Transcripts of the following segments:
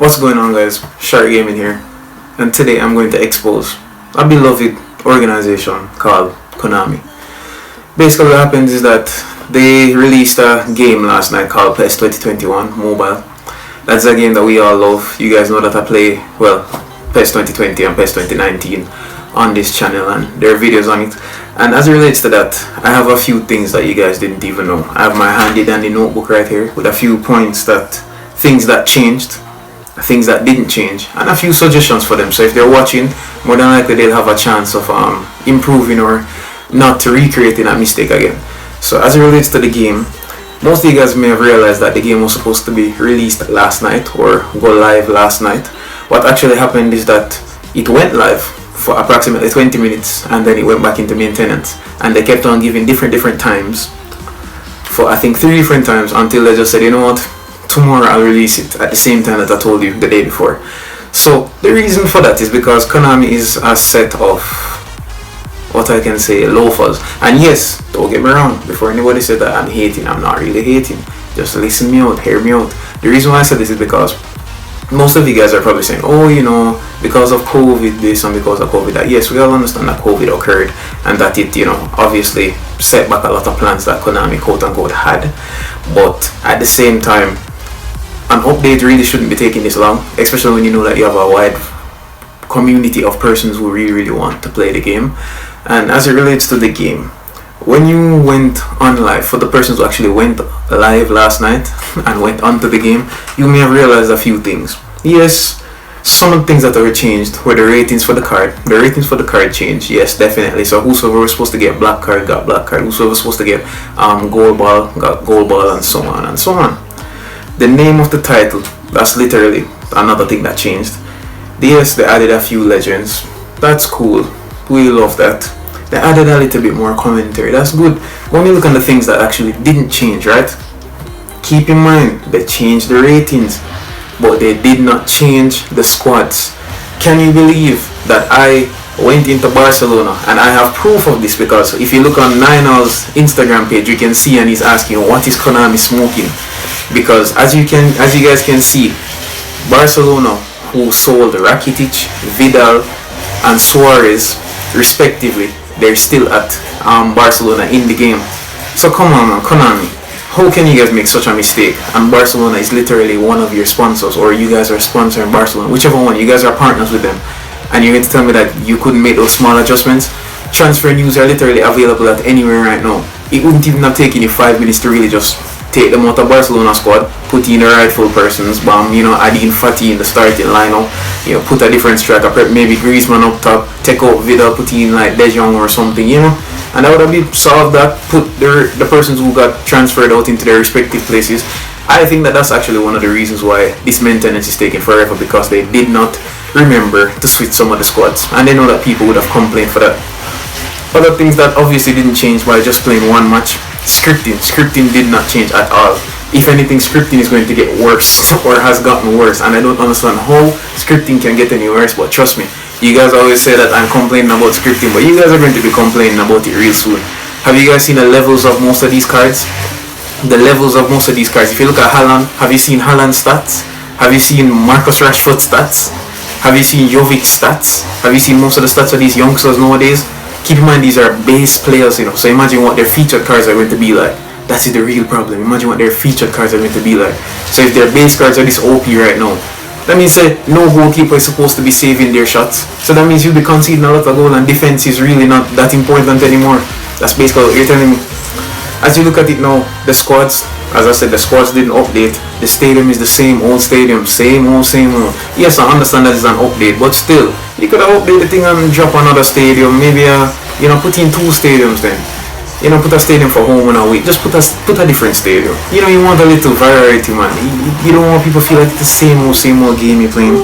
What's going on, guys? Sharc Gaming here, and today I'm going to expose a beloved organization called Konami. Basically what happens is that they released a game last night called PES 2021 Mobile. That's a game that we all love. You guys know that I play, well, PES 2020 and PES 2019 on this channel, and there are videos on it. And as it relates to that, I have a few things that you guys didn't even know. I have my handy dandy notebook right here with a few points that, things that changed, things that didn't change, and a few suggestions for them. So if they're watching, more than likely they'll have a chance of improving or not recreating that mistake again. So as it relates to the game, most of you guys may have realized that the game was supposed to be released last night or go live last night. What actually happened is that it went live for approximately 20 minutes and then it went back into maintenance, and they kept on giving different times for I think 3 different times until they just said, you know what, tomorrow I'll release it at the same time that I told you the day before. So the reason for that is because Konami is a set of, what I can say, loafers. And yes, don't get me wrong, before anybody said that I'm hating, I'm not really hating. Just listen me out, hear me out. The reason why I said this is because most of you guys are probably saying, oh, you know, because of COVID this and because of COVID that. Yes, we all understand that COVID occurred and that it, you know, obviously set back a lot of plans that Konami quote unquote had. But at the same time, an update really shouldn't be taking this long, especially when you know that you have a wide community of persons who really want to play the game. And as it relates to the game, when you went on live, for the persons who actually went live last night and went onto the game, you may have realized a few things. Yes, some of the things that were changed were the ratings for the card. The ratings for the card changed, yes, definitely. So whosoever was supposed to get black card got black card, whosoever was supposed to get gold ball got gold ball, and so on and so on. The name of the title, that's literally another thing that changed. Yes, they added a few legends. That's cool. We love that. They added a little bit more commentary. That's good. When you look at the things that actually didn't change, right? Keep in mind, they changed the ratings, but they did not change the squads. Can you believe that I went into Barcelona, and I have proof of this because if you look on Ninal's Instagram page, you can see, and he's asking, what is Konami smoking? Because as you guys can see, Barcelona, who sold Rakitic, Vidal and Suarez respectively, they're still at Barcelona in the game. So come on, man, Konami, how can you guys make such a mistake? And Barcelona is literally one of your sponsors, or you guys are sponsoring Barcelona, whichever one. You guys are partners with them, and you're going to tell me that you couldn't make those small adjustments? Transfer news are literally available at anywhere right now. It wouldn't even have taken you 5 minutes to really just take them out of Barcelona squad, put in the rightful persons, you know, add in Fati in the starting lineup, you know, put a different striker, maybe Griezmann up top, take out Vidal, put in like De Jong or something, you know, and that would have been solved that, put the persons who got transferred out into their respective places. I think that that's actually one of the reasons why this maintenance is taking forever, because they did not remember to switch some of the squads, and they know that people would have complained for that. Other things that obviously didn't change by just playing one match. Scripting did not change at all. If anything, scripting is going to get worse or has gotten worse, and I don't understand how scripting can get any worse. But trust me, you guys always say that I'm complaining about scripting, but you guys are going to be complaining about it real soon. Have you guys seen the levels of most of these cards? The levels of most of these cards. If you look at Haaland, have you seen Haaland's stats? Have you seen Marcus Rashford's stats? Have you seen Jovic's stats? Have you seen most of the stats of these youngsters nowadays? Keep in mind, these are base players, you know, so imagine what their featured cards are going to be like. That's the real problem. Imagine what their featured cards are going to be like. So if their base cards are this OP right now, that means no goalkeeper is supposed to be saving their shots. So that means you'll be conceding a lot of goals, and defense is really not that important anymore. That's basically what you're telling me. As you look at it now, the squads, as I said, the squads didn't update. The stadium is the same old stadium, same old. Yes, I understand that it's an update, but still, you could have updated the thing and drop another stadium. Maybe you know, put in 2 stadiums then. You know, put a stadium for home and away. Just put a different stadium. You know, you want a little variety, man. You don't want people to feel like it's the same old game you're playing.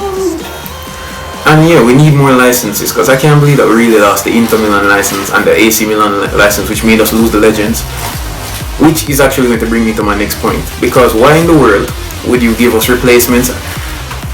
And yeah, we need more licenses, because I can't believe that we really lost the Inter Milan license and the AC Milan license, which made us lose the legends. Which is actually going to bring me to my next point, because why in the world would you give us replacements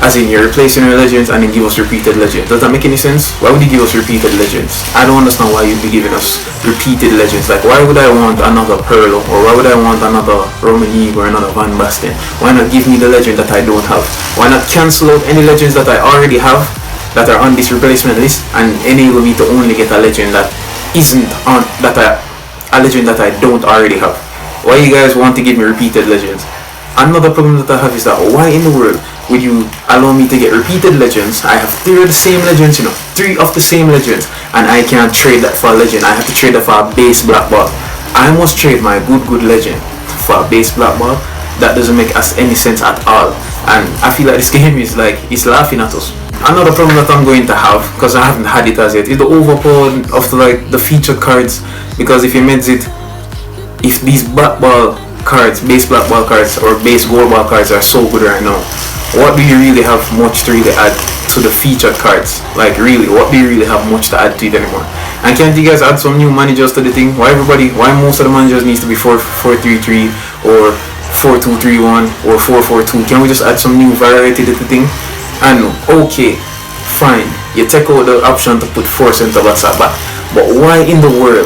As in, you're replacing your legends and then give us repeated legends. Does that make any sense? Why would you give us repeated legends? I don't understand why you'd be giving us repeated legends. Like, why would I want another Perlo? Or why would I want another Romanique or another Van Basten? Why not give me the legend that I don't have? Why not cancel out any legends that I already have that are on this replacement list and enable me to only get a legend that isn't on, a legend that I don't already have? Why you guys want to give me repeated legends? Another problem that I have is that why in the world would you allow me to get repeated legends? I have 3 of the same legends, 3 of the same legends, and I can't trade that for a legend. I have to trade that for a base black ball. I must trade my good legend for a base black ball. That doesn't make any sense at all, and I feel like this game is like, it's laughing at us. Another problem that I'm going to have, because I haven't had it as yet, is the overpower of the featured cards. Because if you meds it, if these black ball cards, base black ball cards or base gold ball cards are so good right now, what do you really have much to really add to the featured cards? Like, really, what do you really have much to add to it anymore? And can't you guys add some new managers to the thing? Why most of the managers needs to be 4-4-3-3 or 4-2-3-1 or 4-4-2? Can we just add some new variety to the thing? And okay, fine, you take out the option to put 4 center backs at back, but why in the world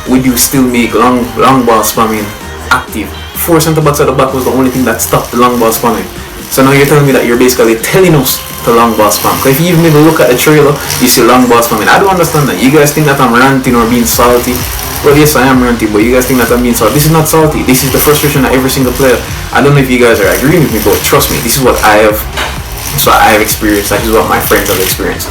would you still make long ball spamming active? 4 center backs at the back was the only thing that stopped the long ball spamming. So now you're telling me that you're basically telling us to long ball spam. Because if you even look at the trailer, you see long ball spamming. I don't understand that. You guys think that I'm ranting or being salty? Well, yes, I am ranting, but you guys think that I'm being salty. This is not salty. This is the frustration of every single player. I don't know if you guys are agreeing with me, but trust me, this is what I have. So I have experienced. That is what my friends have experienced.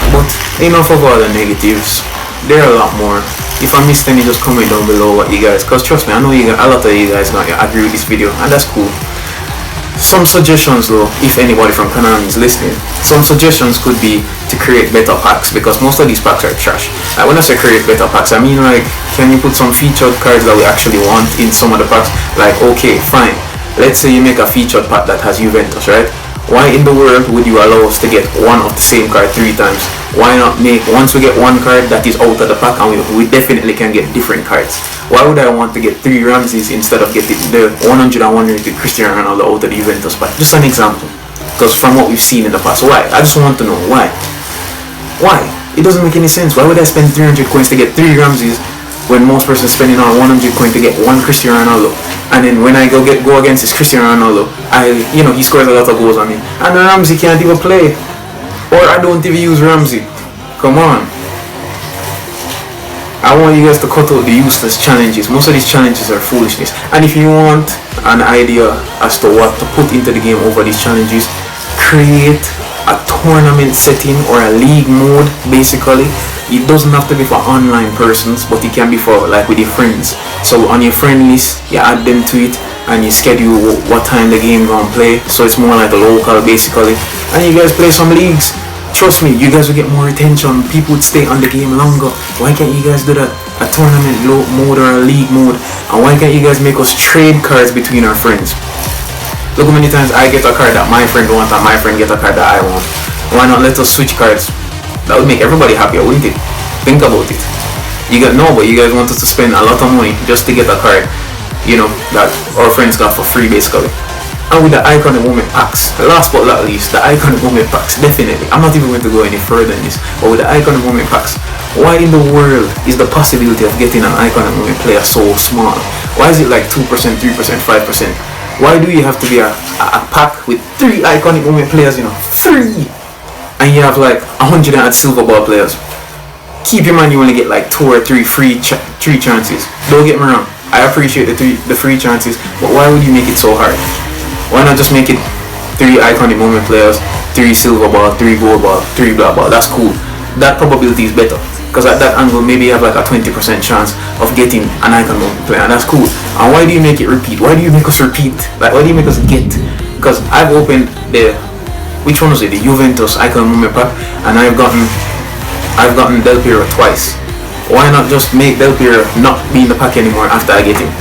But enough of all the negatives. There are a lot more. If I missed any, just comment down below what you guys, because trust me, I know a lot of you guys not agree with this video, and that's cool. Some suggestions though, if anybody from Konami is listening, some suggestions could be to create better packs, because most of these packs are trash. Like, when I say create better packs, I mean, like, can you put some featured cards that we actually want in some of the packs? Like, okay, fine, let's say you make a featured pack that has Juventus, right? Why in the world would you allow us to get one of the same card 3 times? Why not make, once we get one card that is out of the pack, and we definitely can get different cards? Why would I want to get 3 Ramses instead of getting the 101 rated Cristiano Ronaldo out of the Juventus pack? Just an example, because from what we've seen in the past. Why? I just want to know why. Why? It doesn't make any sense. Why would I spend 300 coins to get 3 Ramses when most persons spending on 100 coins to get 1 Cristiano Ronaldo? And then when I go against this Cristiano Ronaldo, he scores a lot of goals on me, and Ramsey can't even play, or I don't even use Ramsey. Come on. I want you guys to cut out the useless challenges. Most of these challenges are foolishness. And if you want an idea as to what to put into the game over these challenges, create a tournament setting or a league mode. Basically, it doesn't have to be for online persons, but it can be for, like, with your friends. So on your friend list, you add them to it and you schedule what time the game gonna play, so it's more like a local basically, and you guys play some leagues. Trust me, you guys will get more attention. People would stay on the game longer. Why can't you guys do that? A tournament mode or a league mode? And why can't you guys make us trade cards between our friends? Look how many times I get a card that my friend wants and my friend get a card that I want. Why not let us switch cards? That would make everybody happier, wouldn't it? Think about it. But you guys want us to spend a lot of money just to get a card, that our friends got for free basically. And with the iconic moment packs, last but not least, the iconic moment packs, definitely. I'm not even going to go any further in this, but with the iconic moment packs, why in the world is the possibility of getting an iconic moment player so small? Why is it like 2%, 3%, 5%? Why do you have to be a pack with 3 iconic moment players, 3? And you have like 100 silver ball players. Keep in mind you only get like 2 or 3 free chances. Don't get me wrong, I appreciate the free chances, but why would you make it so hard? Why not just make it 3 iconic moment players, 3 silver ball, 3 gold ball, 3 black ball? That's cool. That probability is better, because at that angle maybe you have like a 20% chance of getting an iconic moment player, and that's cool. And why do you make it repeat? Why do you make us repeat? Like, why do you make us get? Because I've opened which one was it? The Juventus iconic moment pack, and I've gotten Del Piero twice. Why not just make Del Piero not be in the pack anymore after I get him?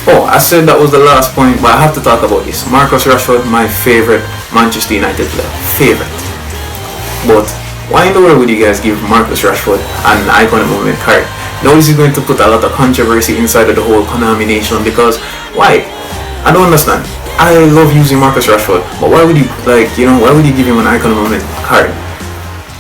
Oh, I said that was the last point, but I have to talk about this. Marcus Rashford, my favorite Manchester United player. Favorite. But why in the world would you guys give Marcus Rashford an iconic moment card? Now this is going to put a lot of controversy inside of the whole Konami nation, because why? I don't understand. I love using Marcus Rashford, but why would you why would you give him an icon moment card?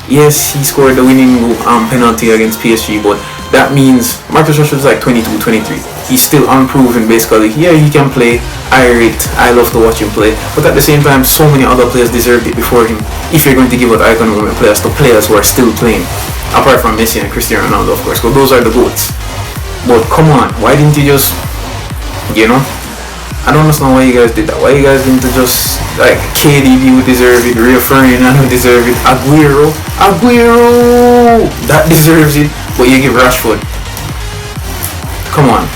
Yes, he scored the winning penalty against PSG, but that means Marcus Rashford is like 22, 23. He's still unproven basically. Yeah, he can play. I love to watch him play. But at the same time, so many other players deserved it before him. If you're going to give out icon moment players to players who are still playing, apart from Messi and Cristiano Ronaldo, of course, but those are the GOATs. But come on, why didn't you just, I don't understand why you guys did that. Why you guys didn't just, like, KDB would deserve it, Rio Ferdinand would deserve it, Aguero, that deserves it, but you give Rashford. Come on.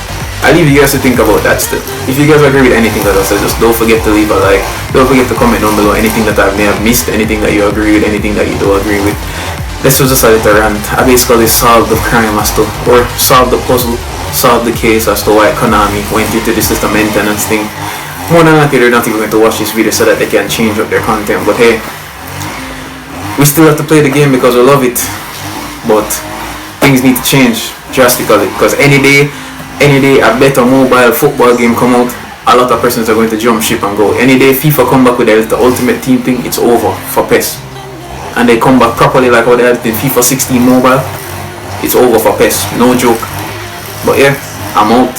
I leave you guys to think about that still. If you guys agree with anything that I said, just don't forget to leave a like. Don't forget to comment down below anything that I may have missed, anything that you agree with, anything that you don't agree with. This was just a little rant. I basically solved the crime as to, or solved the puzzle, solved the case as to why Konami went into this system maintenance thing. More than likely they're not even going to watch this video so that they can change up their content, but hey, we still have to play the game because we love it. But things need to change drastically, because any day a better mobile football game come out, a lot of persons are going to jump ship and go. Any day FIFA come back with the ultimate team thing, it's over for PES. And they come back properly like how they had in FIFA 16 mobile, it's over for PES, no joke. But yeah, I'm out.